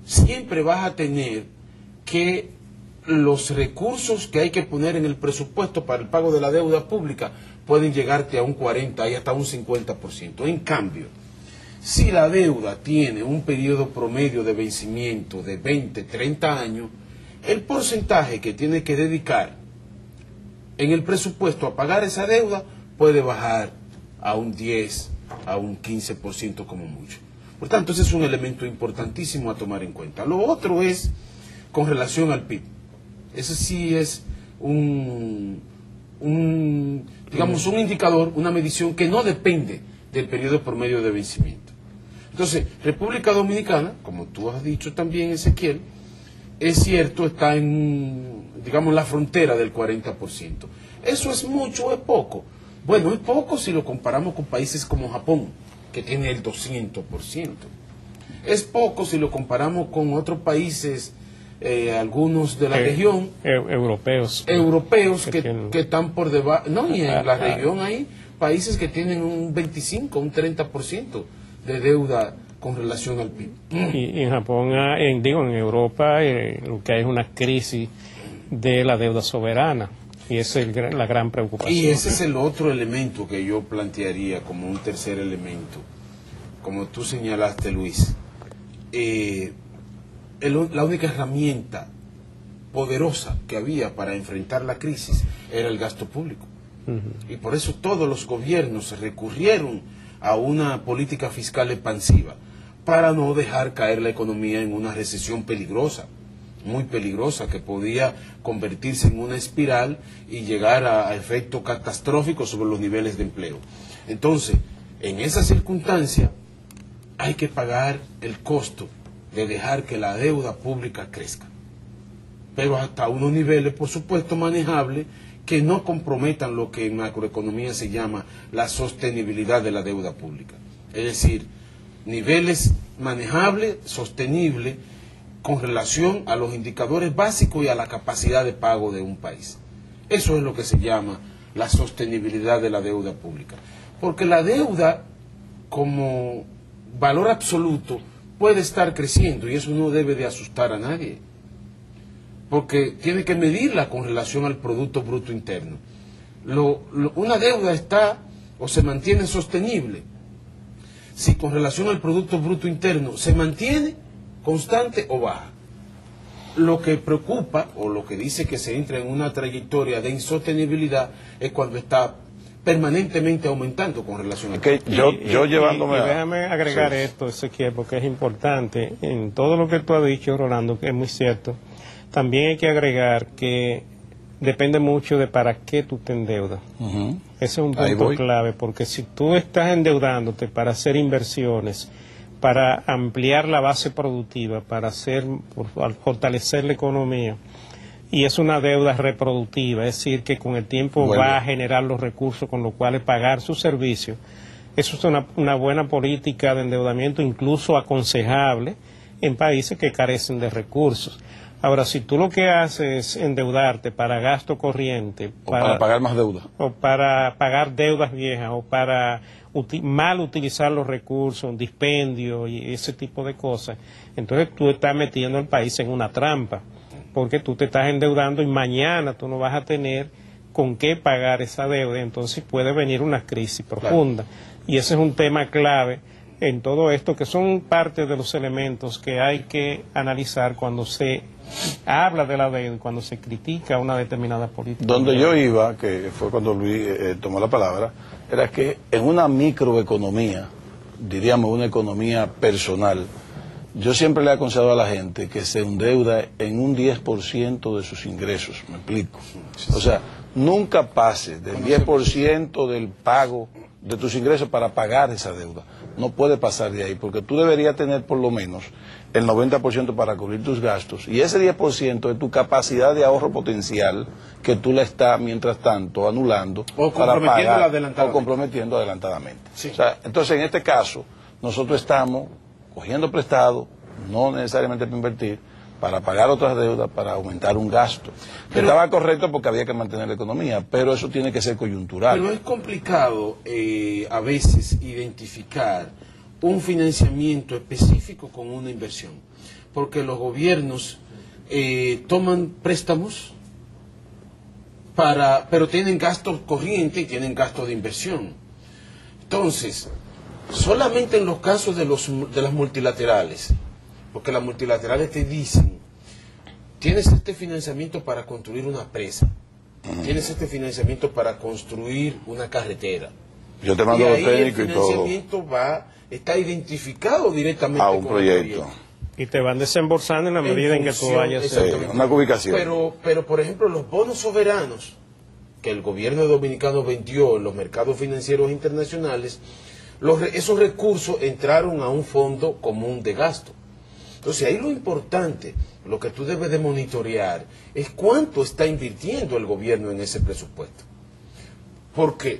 siempre vas a tener que los recursos que hay que poner en el presupuesto para el pago de la deuda pública pueden llegarte a un 40 y hasta un 50%. En cambio, si la deuda tiene un periodo promedio de vencimiento de 20, 30 años, el porcentaje que tiene que dedicar en el presupuesto a pagar esa deuda puede bajar a un 10, a un 15% como mucho. Por tanto, ese es un elemento importantísimo a tomar en cuenta. Lo otro es con relación al PIB. Ese sí es digamos, un indicador, una medición que no depende del periodo promedio de vencimiento. Entonces, República Dominicana, como tú has dicho también, Ezequiel, es cierto, está en, digamos, la frontera del 40%. ¿Eso es mucho o es poco? Bueno, es poco si lo comparamos con países como Japón, que tiene el 200%. Es poco si lo comparamos con otros países, algunos de la región. Europeos que están por debajo. No, y en la región hay países que tienen un 25, un 30% de deuda con relación al PIB. Y en Japón, en Europa, lo que hay es una crisis de la deuda soberana. Y esa es la gran preocupación. Y ese es el otro elemento que yo plantearía como un tercer elemento. Como tú señalaste, Luis, la única herramienta poderosa que había para enfrentar la crisis era el gasto público. Y por eso todos los gobiernos recurrieron a una política fiscal expansiva para no dejar caer la economía en una recesión peligrosa, muy peligrosa, que podía convertirse en una espiral y llegar a efectos catastróficos sobre los niveles de empleo. Entonces, en esa circunstancia, hay que pagar el costo de dejar que la deuda pública crezca, pero hasta unos niveles, por supuesto, manejables, que no comprometan lo que en macroeconomía se llama la sostenibilidad de la deuda pública. Es decir, niveles manejables, sostenibles, con relación a los indicadores básicos y a la capacidad de pago de un país. Eso es lo que se llama la sostenibilidad de la deuda pública. Porque la deuda, como valor absoluto, puede estar creciendo y eso no debe de asustar a nadie. Porque tiene que medirla con relación al Producto Bruto Interno. Una deuda está o se mantiene sostenible si con relación al Producto Bruto Interno se mantiene constante o baja. Lo que preocupa, o lo que dice que se entra en una trayectoria de insostenibilidad, es cuando está permanentemente aumentando con relación a... Déjame agregar esto, Ezequiel, porque es importante. En todo lo que tú has dicho, Rolando, que es muy cierto, también hay que agregar que depende mucho de para qué tú te endeudas. Ese es un punto clave, porque si tú estás endeudándote para hacer inversiones, para ampliar la base productiva, para fortalecer la economía, y es una deuda reproductiva, es decir, que con el tiempo va a generar los recursos con los cuales pagar sus servicios. Eso es una buena política de endeudamiento, incluso aconsejable en países que carecen de recursos. Ahora, si tú lo que haces es endeudarte para gasto corriente, para pagar más deuda, o para pagar deudas viejas, o para mal utilizar los recursos, dispendio y ese tipo de cosas, entonces tú estás metiendo al país en una trampa, porque tú te estás endeudando y mañana tú no vas a tener con qué pagar esa deuda, entonces puede venir una crisis profunda. Y ese es un tema clave en todo esto, que son parte de los elementos que hay que analizar cuando se habla de la deuda y cuando se critica una determinada política. Donde yo iba, que fue cuando Luis tomó la palabra, era que en una microeconomía, diríamos una economía personal, yo siempre le he aconsejado a la gente que se endeuda en un 10% de sus ingresos, me explico. O sea, nunca pase del 10% del pago de tus ingresos para pagar esa deuda. No puede pasar de ahí, porque tú deberías tener por lo menos el 90% para cubrir tus gastos, y ese 10% es tu capacidad de ahorro potencial que tú la estás, mientras tanto, anulando o para pagar, o comprometiendo adelantadamente. Sí. O sea, entonces, en este caso, nosotros estamos cogiendo prestado, no necesariamente para invertir, para pagar otras deudas, para aumentar un gasto. Que estaba correcto porque había que mantener la economía, pero eso tiene que ser coyuntural. Pero es complicado a veces identificar un financiamiento específico con una inversión, porque los gobiernos toman préstamos pero tienen gastos corrientes y tienen gastos de inversión. Entonces, solamente en los casos de las multilaterales, porque las multilaterales te dicen, tienes este financiamiento para construir una presa, tienes este financiamiento para construir una carretera. Yo te mando los técnicos y todo. El financiamiento está identificado directamente a un proyecto. Y te van desembolsando en la medida en que tú vayas. Sí, una ubicación. Pero, por ejemplo, los bonos soberanos que el gobierno dominicano vendió en los mercados financieros internacionales, esos recursos entraron a un fondo común de gasto. Entonces, ahí lo importante, lo que tú debes de monitorear, es cuánto está invirtiendo el gobierno en ese presupuesto. Porque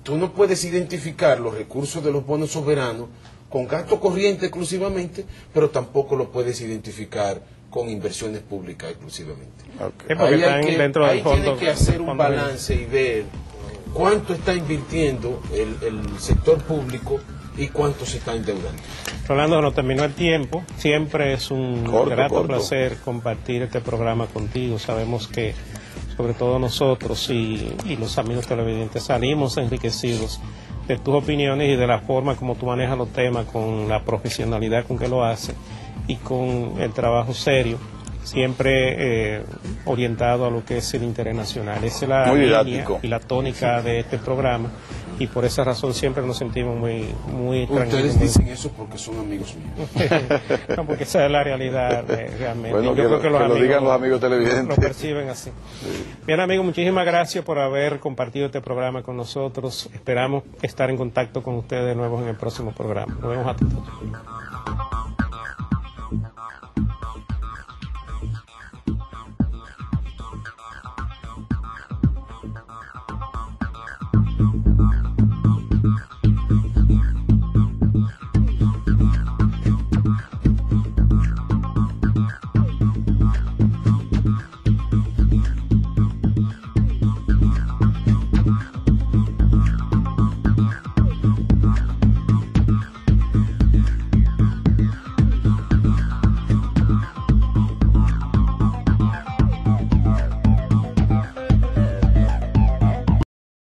tú no puedes identificar los recursos de los bonos soberanos con gasto corriente exclusivamente, pero tampoco lo puedes identificar con inversiones públicas exclusivamente. Okay. Ahí tiene que hacer un balance y ver cuánto está invirtiendo el sector público y cuánto se está endeudando. Rolando, nos terminó el tiempo. Siempre es un grato placer compartir este programa contigo. Sabemos que, sobre todo nosotros y los amigos televidentes, salimos enriquecidos de tus opiniones y de la forma como tú manejas los temas, con la profesionalidad con que lo haces y con el trabajo serio, siempre orientado a lo que es el interés nacional. Esa es la línea y la tónica de este programa, y por esa razón siempre nos sentimos muy tranquilos. Ustedes dicen eso porque son amigos míos. No, porque esa es la realidad realmente. Bueno, yo creo que lo digan los amigos televidentes. Lo perciben así. Sí. Bien, amigos, muchísimas gracias por haber compartido este programa con nosotros. Esperamos estar en contacto con ustedes de nuevo en el próximo programa. Nos vemos a todos.